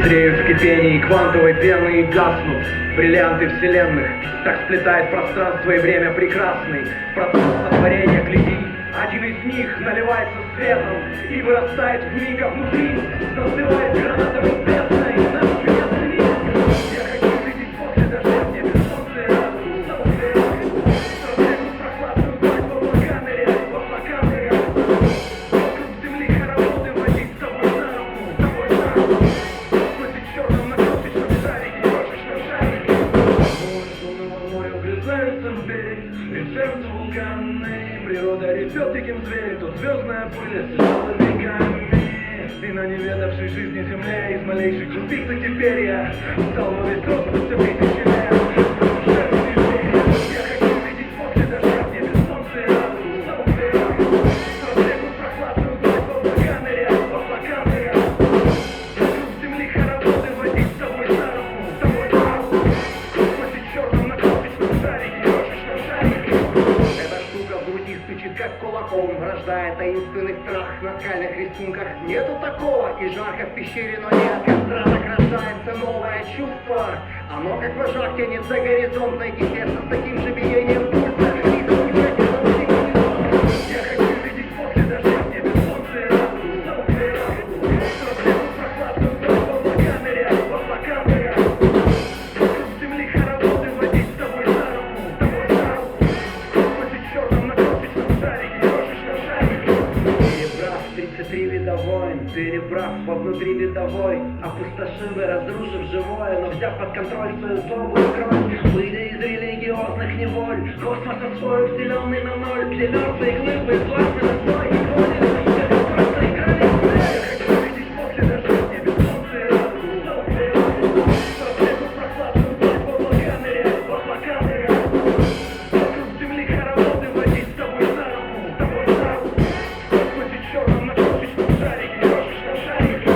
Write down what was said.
Зреют в кипении квантовой пены и гаснут бриллианты вселенных. Так сплетает пространство и время прекрасный процесс сотворения, гляди. Один из них наливается светом и вырастает в миг, а внутри застывает граната бездной. Наш чудесный мир. Я хочу видеть после дождя в небе солнце и радугу, солнце и радугу. Разрегнуть прохладную гладь в облаками ряд, в облаками ряд. Вокруг земли хороводы водить с тобой за руку, с тобой за руку. Сквозь черном на крошечном шарике, крошечном шарике. Море шумного моря вгрызается в берег, и сердце вулканное. Природа ревет диким зверем, тут звездная пыль осыпала веками. И на неведавшей жизни земле из малейших крупиц и теперь я стал во весь рост все тысячи лет. Я хочу видеть после дождя в небе солнце и радугу, солнце и радугу. Разрегнуть прохладную гладь в облаками ряд, в облаками ряд. Вокруг земли хороводы водить с тобой за руку, с тобой за руку. Сквозь черном на крошечном шарике, крошечном шарике. Эта штука в груди стучит как кулаком, рождая таинственный страх на скальных рисунках. Нету такого, и жарко в пещере, но не от костра, так рождается новое чувство. Оно как вожак тянет за горизонт, найти сердце с таким же биением пульса. И заключать я хочу видеть после дождя в небе солнце и радугу, солнце и радугу. Разрегнуть прохладную гладь в облаками ряд, в облаками ряд. Вокруг земли хороводы водить с тобой за руку, с тобой за руку. Сквозь черном на крошечном шарике, крошечном шарике. Перебрав 33 вида войн, перебрав вовнутри видовой, опустошив и разрушив живое, но взяв под контроль свою злобу и кровь, выйдя из религиозных неволь, космос освоил вселенный на ноль, где мертвые глыбы властны на свой иконе, просто играли в цель. Я хочу видеть после дождя в небе солнце и радугу, солнце и радугу. Разрегнуть прохладную гладь в облаками ряд, в облаками ряд. Вокруг земли хороводы водить с тобой за руку, с тобой за руку. Сквозь черном на крошечном шарике, крошечном шарике.